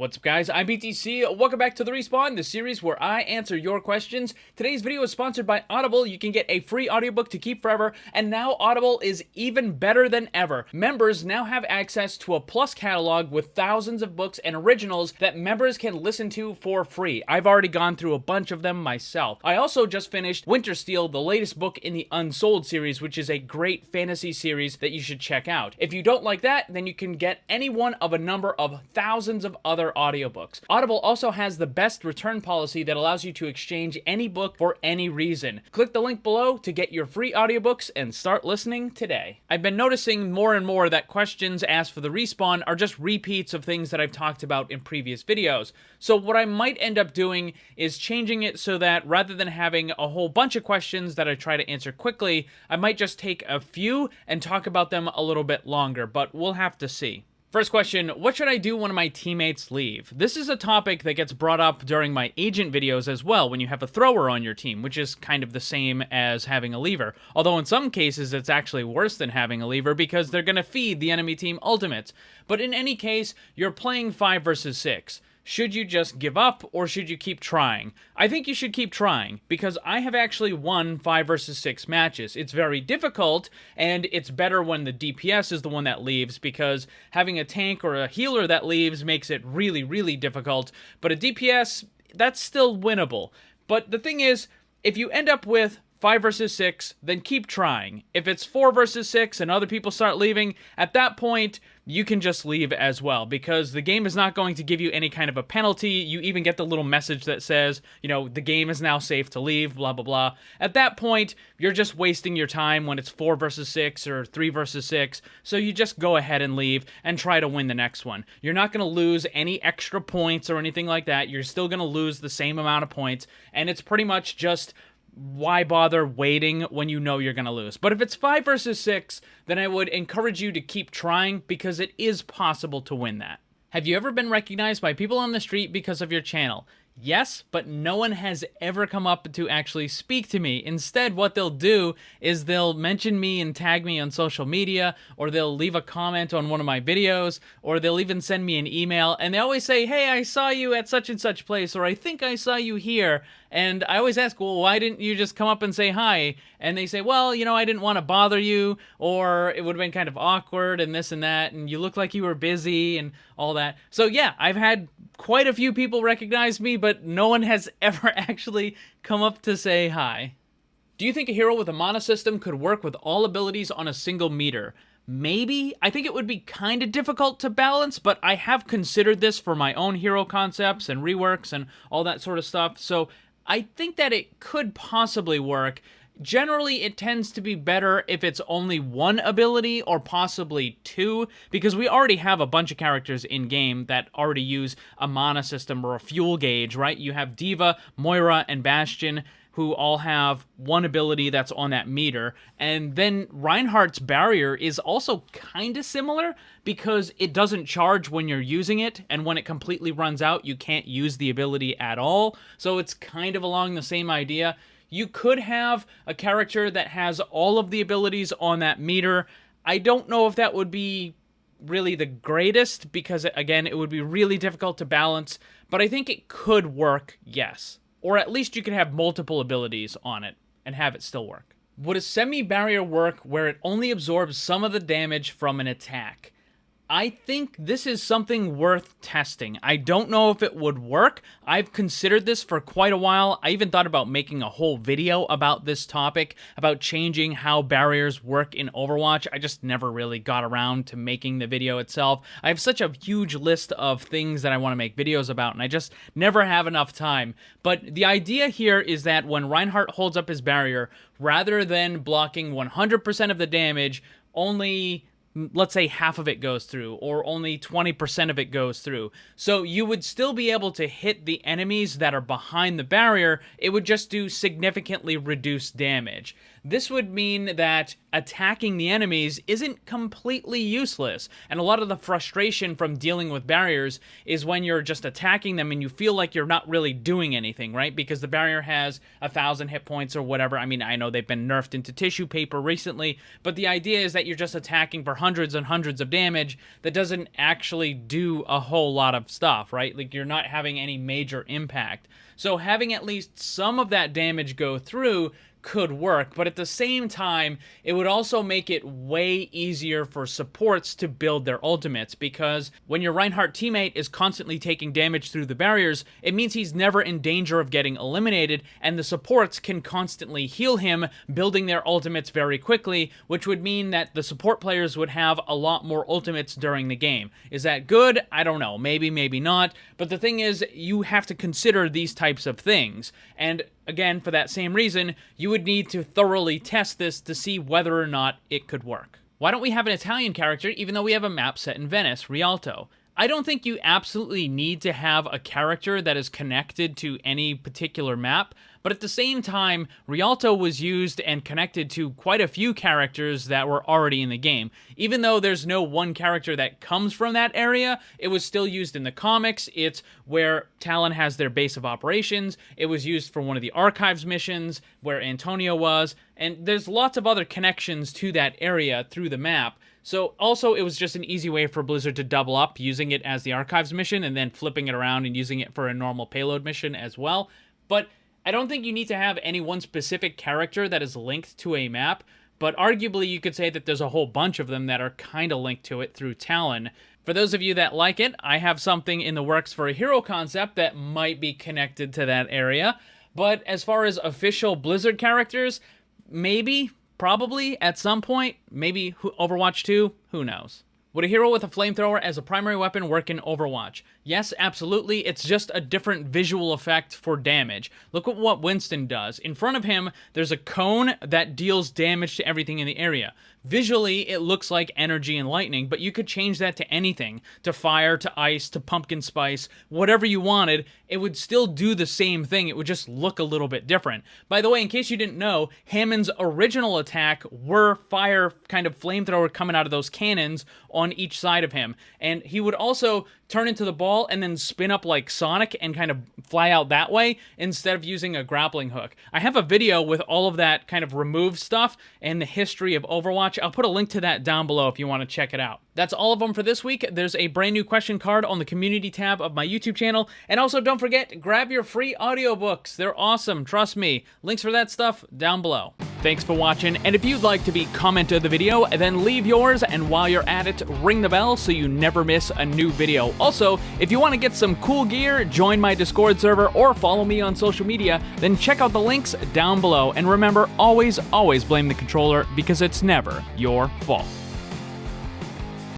What's up guys, I'm BTC, welcome back to the Respawn, the series where I answer your questions. Today's video is sponsored by Audible. You can get a free audiobook to keep forever, and now Audible is even better than ever. Members now have access to a Plus catalog with thousands of books and originals that members can listen to for free. I've already gone through a bunch of them myself. I also just finished Winter Steel, the latest book in the Unsold series, which is a great fantasy series that you should check out. If you don't like that, then you can get any one of a number of thousands of other audiobooks. Audible also has the best return policy that allows you to exchange any book for any reason. Click the link below to get your free audiobooks and start listening today. I've been noticing more and more that questions asked for the Respawn are just repeats of things that I've talked about in previous videos. So what I might end up doing is changing it so that rather than having a whole bunch of questions that I try to answer quickly, I might just take a few and talk about them a little bit longer, but we'll have to see. First question, what should I do when my teammates leave? This is a topic that gets brought up during my agent videos as well when you have a thrower on your team, which is kind of the same as having a leaver. Although in some cases it's actually worse than having a leaver because they're going to feed the enemy team ultimates. But in any case, you're playing 5 versus 6. Should you just give up, or should you keep trying? I think you should keep trying, because I have actually won 5 versus 6 matches. It's very difficult, and it's better when the DPS is the one that leaves, because having a tank or a healer that leaves makes it really, really difficult. But a DPS, that's still winnable. But the thing is, if you end up with 5 versus 6, then keep trying. If it's 4 versus 6 and other people start leaving, at that point, you can just leave as well, because the game is not going to give you any kind of a penalty. You even get the little message that says, you know, the game is now safe to leave, blah, blah, blah. At that point, you're just wasting your time when it's 4 versus 6 or 3 versus 6, so you just go ahead and leave and try to win the next one. You're not going to lose any extra points or anything like that. You're still going to lose the same amount of points, and it's pretty much just why bother waiting when you know you're going to lose? But if it's 5 versus 6, then I would encourage you to keep trying, because it is possible to win that. Have you ever been recognized by people on the street because of your channel? Yes, but no one has ever come up to actually speak to me. Instead, what they'll do is they'll mention me and tag me on social media, or they'll leave a comment on one of my videos, or they'll even send me an email, and they always say, hey, I saw you at such and such place, or I think I saw you here. And I always ask, well, why didn't you just come up and say hi? And they say, well, you know, I didn't want to bother you, or it would have been kind of awkward and this and that, and you look like you were busy and all that. So yeah, I've had quite a few people recognize me, but no one has ever actually come up to say hi. Do you think a hero with a mana system could work with all abilities on a single meter? Maybe. I think it would be kind of difficult to balance, but I have considered this for my own hero concepts and reworks and all that sort of stuff, so I think that it could possibly work. Generally, it tends to be better if it's only one ability or possibly 2, because we already have a bunch of characters in-game that already use a mana system or a fuel gauge, right? You have D.Va, Moira, and Bastion, who all have one ability that's on that meter. And then Reinhardt's Barrier is also kind of similar, because it doesn't charge when you're using it, and when it completely runs out, you can't use the ability at all. So it's kind of along the same idea. You could have a character that has all of the abilities on that meter. I don't know if that would be really the greatest, because again, it would be really difficult to balance, but I think it could work, yes. Or at least you could have multiple abilities on it and have it still work. Would a semi-barrier work where it only absorbs some of the damage from an attack? I think this is something worth testing. I don't know if it would work. I've considered this for quite a while. I even thought about making a whole video about this topic, about changing how barriers work in Overwatch. I just never really got around to making the video itself. I have such a huge list of things that I want to make videos about, and I just never have enough time. But the idea here is that when Reinhardt holds up his barrier, rather than blocking 100% of the damage, only, let's say, half of it goes through, or only 20% of it goes through. So you would still be able to hit the enemies that are behind the barrier. It would just do significantly reduced damage. this would mean that attacking the enemies isn't completely useless. And a lot of the frustration from dealing with barriers is when you're just attacking them and you feel like you're not really doing anything, right? Because the barrier has 1,000 hit points or whatever. I mean, I know they've been nerfed into tissue paper recently, but the idea is that you're just attacking for hundreds and hundreds of damage that doesn't actually do a whole lot of stuff, right? Like, you're not having any major impact. So having at least some of that damage go through could work, but at the same time, it would also make it way easier for supports to build their ultimates, because when your Reinhardt teammate is constantly taking damage through the barriers, it means he's never in danger of getting eliminated, and the supports can constantly heal him, building their ultimates very quickly, which would mean that the support players would have a lot more ultimates during the game. Is that good? I don't know. Maybe, maybe not. But the thing is, you have to consider these types of things, and again, for that same reason, you would need to thoroughly test this to see whether or not it could work. Why don't we have an Italian character even though we have a map set in Venice, Rialto? I don't think you absolutely need to have a character that is connected to any particular map, but at the same time, Rialto was used and connected to quite a few characters that were already in the game. Even though there's no one character that comes from that area, it was still used in the comics. It's where Talon has their base of operations. It was used for one of the Archives missions where Antonio was, and there's lots of other connections to that area through the map. So also, it was just an easy way for Blizzard to double up, using it as the Archives mission and then flipping it around and using it for a normal payload mission as well. But I don't think you need to have any one specific character that is linked to a map, but arguably you could say that there's a whole bunch of them that are kind of linked to it through Talon. For those of you that like it, I have something in the works for a hero concept that might be connected to that area. But as far as official Blizzard characters, maybe, probably, at some point, maybe Overwatch 2, who knows. Would a hero with a flamethrower as a primary weapon work in Overwatch? Yes, absolutely. It's just a different visual effect for damage. Look at what Winston does. In front of him, there's a cone that deals damage to everything in the area. Visually, it looks like energy and lightning, but you could change that to anything. To fire, to ice, to pumpkin spice, whatever you wanted, it would still do the same thing. It would just look a little bit different. By the way, in case you didn't know, Hammond's original attack were fire kind of flamethrower coming out of those cannons on each side of him. And he would also turn into the ball and then spin up like Sonic and kind of fly out that way instead of using a grappling hook. I have a video with all of that kind of removed stuff and the history of Overwatch. I'll put a link to that down below if you want to check it out. That's all of them for this week. There's a brand new question card on the community tab of my YouTube channel. And also don't forget, grab your free audiobooks. They're awesome, trust me. Links for that stuff down below. Thanks for watching, and if you'd like to be comment of the video, then leave yours, and while you're at it, ring the bell so you never miss a new video. Also, if you want to get some cool gear, join my Discord server, or follow me on social media, then check out the links down below. And remember, always blame the controller, because it's never your fault.